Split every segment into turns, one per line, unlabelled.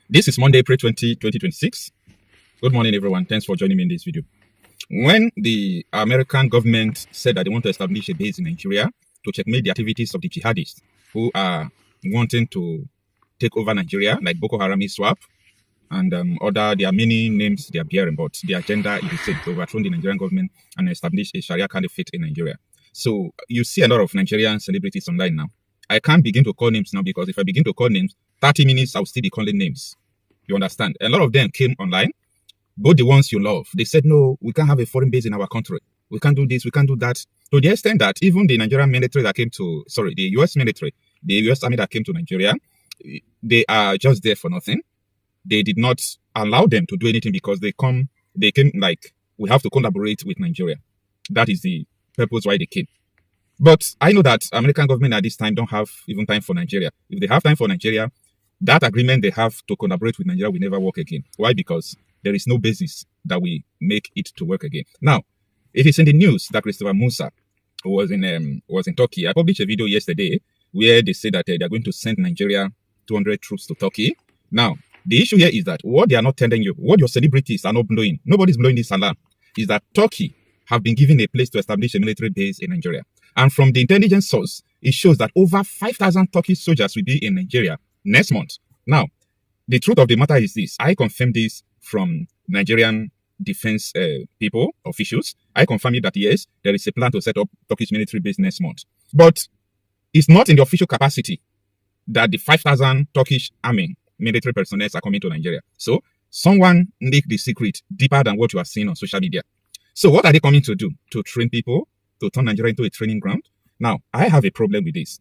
This is Monday, April 2026. Good morning, everyone. Thanks for joining me in this video. When the American government said that they want to establish a base in Nigeria to checkmate the activities of the jihadists who are wanting to take over Nigeria, like Boko Haram, ISWAP, and there are many names they are bearing, but the agenda is the same, to overthrow the Nigerian government and establish a Sharia caliphate in Nigeria. So you see a lot of Nigerian celebrities online now. I can't begin to call names now because if I begin to call names, 30 minutes, I'll still be calling names. You understand? A lot of them came online, both the ones you love. They said, no, we can't have a foreign base in our country. We can't do this, we can't do that. To the extent that even the Nigerian military that came to, the US military, the US army that came to Nigeria, they are just there for nothing. They did not allow them to do anything because they came like, we have to collaborate with Nigeria. That is the purpose why they came. But I know that American government at this time don't have even time for Nigeria. If they have time for Nigeria, that agreement they have to collaborate with Nigeria will never work again. Why? Because there is no basis that will make it to work again. Now, it is in the news that Christopher Musa was in Turkey. I published a video yesterday where they say that they are going to send Nigeria 200 troops to Turkey. Now, the issue here is that what they are not telling you, what your celebrities are not blowing, nobody's blowing this alarm, is that Turkey have been given a place to establish a military base in Nigeria. And from the intelligence source, it shows that over 5,000 Turkish soldiers will be in Nigeria next month. Now, the truth of the matter is this. I confirmed this from Nigerian defense people, officials. I confirmed that, yes, there is a plan to set up Turkish military base next month. But it's not in the official capacity that the 5,000 Turkish army military personnel are coming to Nigeria. So someone leaked the secret deeper than what you are seeing on social media. So what are they coming to do? To train people, to turn Nigeria into a training ground? Now, I have a problem with this.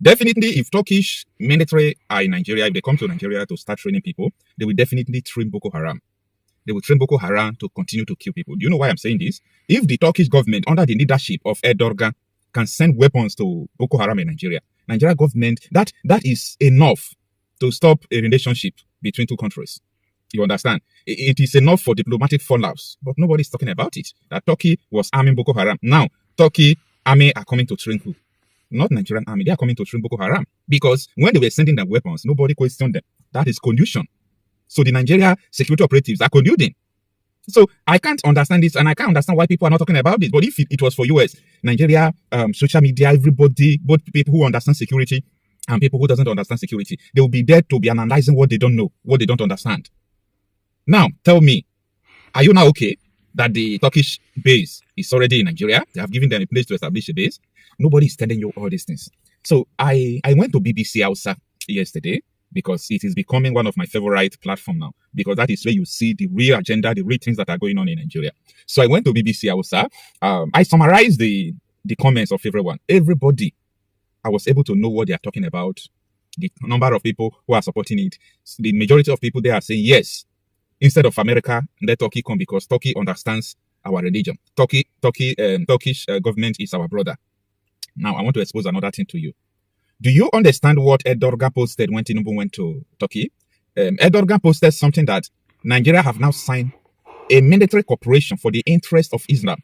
Definitely, if Turkish military are in Nigeria, if they come to Nigeria to start training people, they will definitely train Boko Haram. They will train Boko Haram to continue to kill people. Do you know why I'm saying this? If the Turkish government, under the leadership of Erdogan, can send weapons to Boko Haram in Nigeria, Nigeria government, that is enough to stop a relationship between two countries. You understand? It is enough for diplomatic fallouts, but nobody's talking about it. That Turkey was arming Boko Haram. Now, Turkey army are coming to train who? Not Nigerian army. They are coming to train Boko Haram. Because when they were sending their weapons, nobody questioned them. That is collusion. So the Nigeria security operatives are colluding. So I can't understand this, and I can't understand why people are not talking about this. But if it was for US, Nigeria, social media, everybody, both people who understand security and people who doesn't understand security, they will be there to be analyzing what they don't know, what they don't understand. Now, tell me, are you now okay that the Turkish base is already in Nigeria? They have given them a place to establish a base. Nobody is telling you all these things. So I went to BBC Hausa yesterday because it is becoming one of my favorite platforms now, because that is where you see the real agenda, the real things that are going on in Nigeria. So I went to BBC Hausa. I summarized the comments of everyone. Everybody, I was able to know what they are talking about, the number of people who are supporting it. The majority of people, they are saying yes. Instead of America, let Turkey come because Turkey understands our religion. Turkish government is our brother. Now, I want to expose another thing to you. Do you understand what Erdogan posted when Tinubu went to Turkey? Erdogan posted something that Nigeria have now signed a military cooperation for the interest of Islam.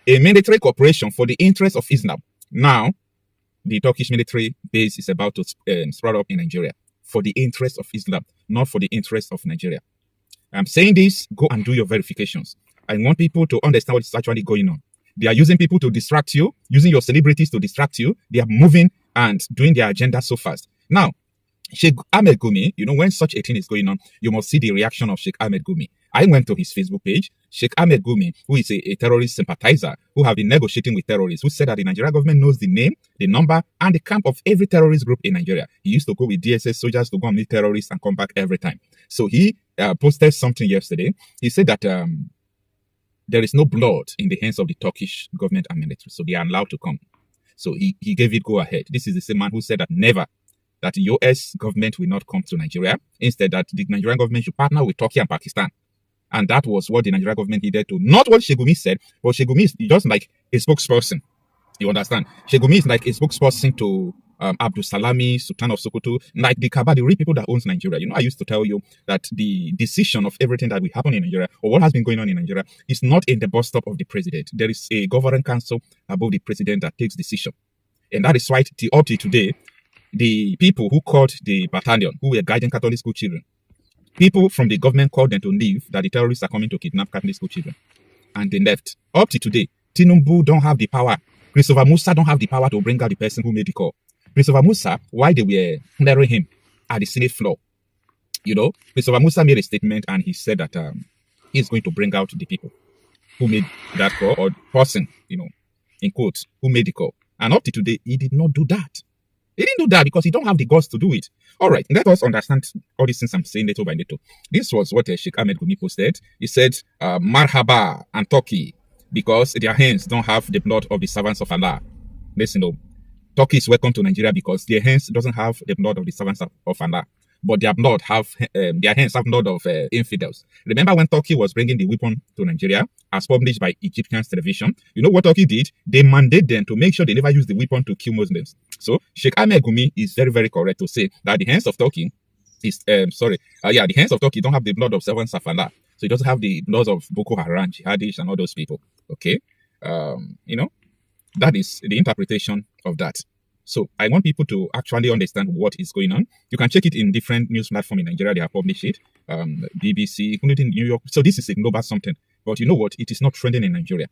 A military cooperation for the interest of Islam. Now, the Turkish military base is about to sprout up in Nigeria for the interest of Islam, not for the interest of Nigeria. I'm saying this, go and do your verifications. I want people to understand what is actually going on. They are using people to distract you, using your celebrities to distract you. They are moving and doing their agenda so fast. Now, Sheikh Ahmed Gumi, when such a thing is going on, you must see the reaction of Sheikh Ahmed Gumi. I went to his Facebook page. Sheikh Ahmed Gumi, who is a terrorist sympathizer, who have been negotiating with terrorists, who said that the Nigerian government knows the name, the number, and the camp of every terrorist group in Nigeria. He used to go with DSS soldiers to go and meet terrorists and come back every time. So he posted something yesterday. He said that there is no blood in the hands of the Turkish government and military, so they are allowed to come. So he gave it go ahead. This is the same man who said that never, that the US government will not come to Nigeria. Instead, that the Nigerian government should partner with Turkey and Pakistan. And that was what the Nigerian government needed to, not what Sheikh Gumi said, but Sheikh Gumi is just like a spokesperson. You understand? Sheikh Gumi is like a spokesperson to Abdul Salami, Sultan of Sokoto, like the Kaaba, the real people that owns Nigeria. I used to tell you that the decision of everything that will happen in Nigeria, or what has been going on in Nigeria, is not in the bus stop of the president. There is a governing council above the president that takes decision. And that is why up to today, the people who called the battalion, who were guiding Catholic school children, People from the government called them to leave, that the terrorists are coming to kidnap Catholic school children. And they left. Up to today, Tinubu don't have the power. Christopher Musa don't have the power to bring out the person who made the call. Christopher Musa, why they were clearing him at the Senate floor, Christopher Musa made a statement and he said that he's going to bring out the people who made that call, or person, in quotes, who made the call. And up to today, he did not do that. He didn't do that because he don't have the guts to do it. All right, let us understand all these things I'm saying little by little. This was what Sheikh Ahmed Gumi posted. He said, Marhaba and Turkey, because their hands don't have the blood of the servants of Allah. Listen, Turkey is welcome to Nigeria because their hands doesn't have the blood of the servants of Allah, but their hands have blood of infidels. Remember when Turkey was bringing the weapon to Nigeria, as published by Egyptian television? You know what Turkey did? They mandated them to make sure they never use the weapon to kill Muslims. So Sheikh Ahmed Gumi is very, very correct to say that the hands of Turkey the hands of Turkey don't have the blood of servants of Allah. So it doesn't have the blood of Boko Haram, jihadists, and all those people. Okay, that is the interpretation of that. So I want people to actually understand what is going on. You can check it in different news platforms in Nigeria. They have published it. BBC, including New York. So this is a global something. But you know what? It is not trending in Nigeria.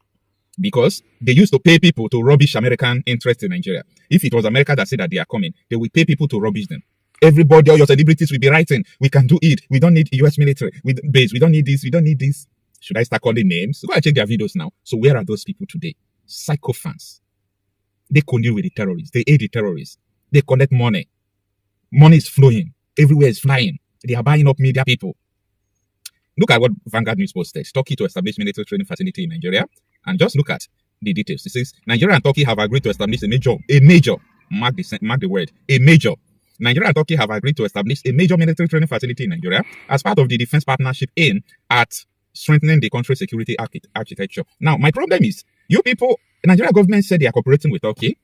Because they used to pay people to rubbish American interest in Nigeria. If it was America that said that they are coming, they will pay people to rubbish them. Everybody, all your celebrities will be writing, we can do it. We don't need US military base. We don't need this. We don't need this. Should I start calling names? Go and check their videos now. So where are those people today? Psychophants. They condeal with the terrorists. They aid the terrorists. They collect money. Money is flowing. Everywhere is flying. They are buying up media people. Look at what Vanguard News posted. Turkey to establish military training facility in Nigeria. And just look at the details. It says, Nigeria and Turkey have agreed to establish a major, mark the word, a major. Nigeria and Turkey have agreed to establish a major military training facility in Nigeria as part of the defense partnership aimed at strengthening the country's security architecture. Now, my problem is, you people, the Nigerian government said they are cooperating with Turkey.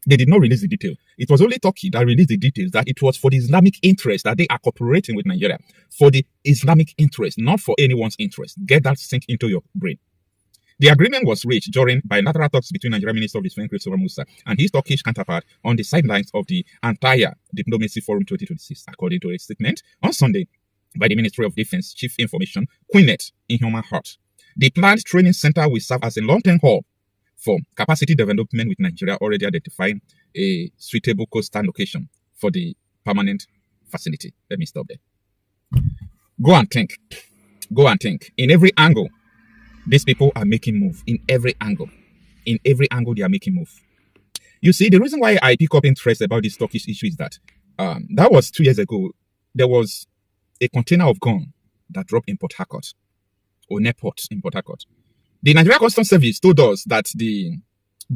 They did not release the detail. It was only Turkey that released the details that it was for the Islamic interest that they are cooperating with Nigeria. For the Islamic interest, not for anyone's interest. Get that sink into your brain. The agreement was reached during bilateral talks between Nigerian Minister of Defense Christopher Musa and his Turkish counterpart on the sidelines of the entire Diplomacy Forum 2026, according to a statement on Sunday by the Ministry of Defense Chief Information Queenet in Human Heart. The planned training center will serve as a long-term hub for capacity development, with Nigeria already identifying a suitable coastal location for the permanent facility. Let me stop there. Go and think. Go and think. In every angle, these people are making move. In every angle. In every angle, they are making move. You see, the reason why I pick up interest about this Turkish issue is that that was 2 years ago. There was a container of gun that dropped in Port Harcourt, or Neport in Port Harcourt. The Nigerian Customs Service told us that the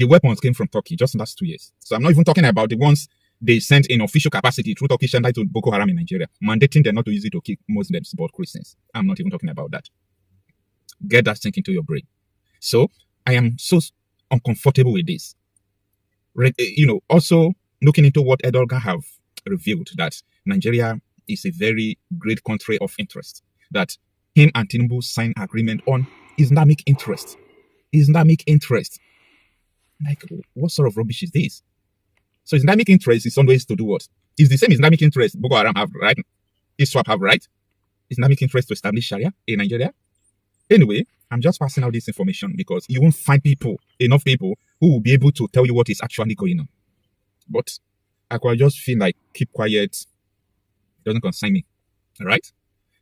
weapons came from Turkey just in the last 2 years. So I'm not even talking about the ones they sent in official capacity through Turkish and to Boko Haram in Nigeria, mandating them not to use it to kill Muslims but Christians. I'm not even talking about that. Get that sink into your brain. So I am so uncomfortable with this. Also looking into what Erdogan have revealed, that Nigeria is a very great country of interest, that him and Tinubu signed agreement on Islamic interest. Islamic interest. Like, what sort of rubbish is this? So Islamic interest is always to do what? It's the same Islamic interest Boko Haram have, right? ISWAP have, right? Islamic interest to establish Sharia in Nigeria. Anyway, I'm just passing out this information because you won't find enough people who will be able to tell you what is actually going on. But I could just feel like, keep quiet. It doesn't concern me. All right?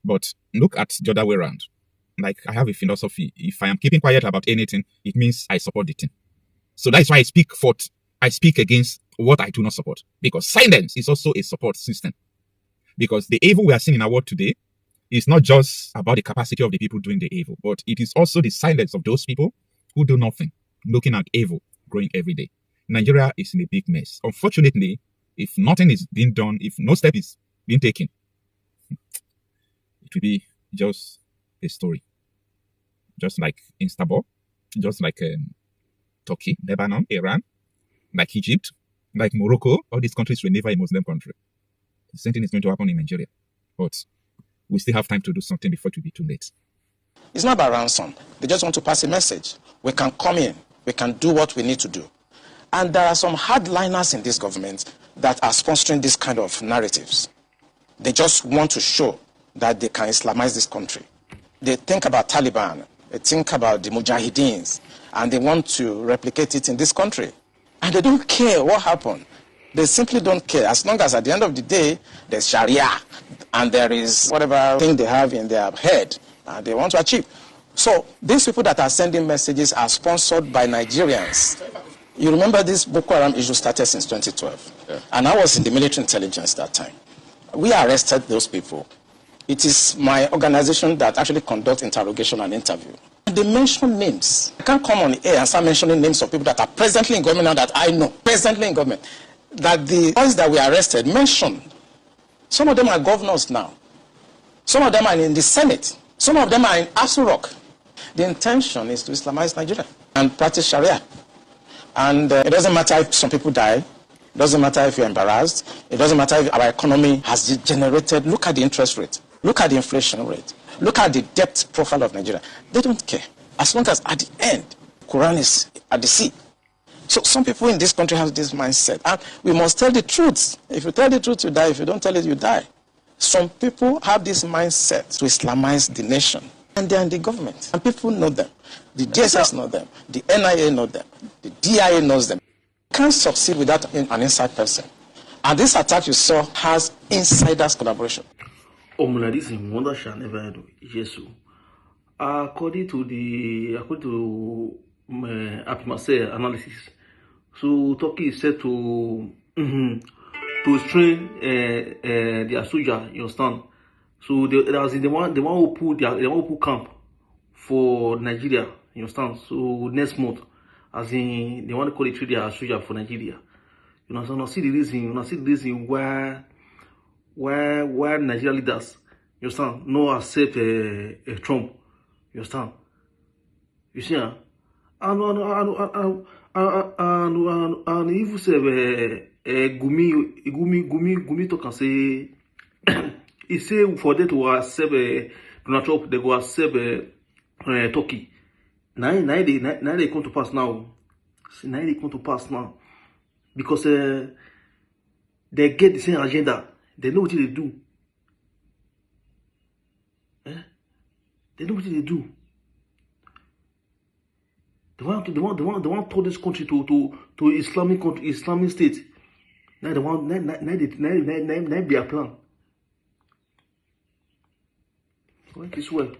But look at the other way around. Like, I have a philosophy. If I am keeping quiet about anything, it means I support the thing. So that's why I speak against what I do not support. Because silence is also a support system. Because the evil we are seeing in our world today is not just about the capacity of the people doing the evil, but it is also the silence of those people who do nothing, looking at evil growing every day. Nigeria is in a big mess. Unfortunately, if nothing is being done, if no step is being taken, it will be just a story. Just like Istanbul, just like Turkey, Lebanon, Iran, like Egypt, like Morocco. All these countries were never a Muslim country. The same thing is going to happen in Nigeria. But we still have time to do something before it will be too late.
It's not about ransom. They just want to pass a message. We can come in. We can do what we need to do. And there are some hardliners in this government that are sponsoring this kind of narratives. They just want to show that they can Islamize this country. They think about Taliban, they think about the Mujahideens, and they want to replicate it in this country. And they don't care what happened. They simply don't care. As long as at the end of the day, there's Sharia, and there is whatever thing they have in their head, and they want to achieve. So these people that are sending messages are sponsored by Nigerians. You remember this Boko Haram issue started since 2012. Yeah. And I was in the military intelligence that time. We arrested those people. It is my organization that actually conducts interrogation and interview. They mention names. I can't come on air and start mentioning names of people that are presently in government now that I know, presently in government, that the boys that we arrested mentioned. Some of them are governors now. Some of them are in the Senate. Some of them are in Aso Rock. The intention is to Islamize Nigeria and practice Sharia. And it doesn't matter if some people die. It doesn't matter if you're embarrassed. It doesn't matter if our economy has degenerated. Look at the interest rate. Look at the inflation rate. Look at the debt profile of Nigeria. They don't care. As long as at the end, Quran is at the sea. So some people in this country have this mindset. And we must tell the truth. If you tell the truth, you die. If you don't tell it, you die. Some people have this mindset to Islamize the nation. And they're in the government. And people know them. The DSS know them. The NIA know them. The DIA knows them. You can't succeed without an inside person. And this attack you saw has insiders collaboration.
This is wonder shall never do. Yes. According to Apimase analysis, so Turkey is set to strain their soldier. You understand? So they want to put camp for Nigeria. You understand? So next month, as in they want to call it their soldier for Nigeria. You understand? Now see the reason why Nigeria leaders, you understand, no accept Trump. You understand? You see, and if say Gumi talk and say he say for them to accept Donald Trump, they go accept Turkey. Now they come to pass now. Now they come to pass now because they get the same agenda. They know what they do. They know what they do. They want to turn this country to Islamic country, Islamic state. Now they want now be a plan. Well, this way.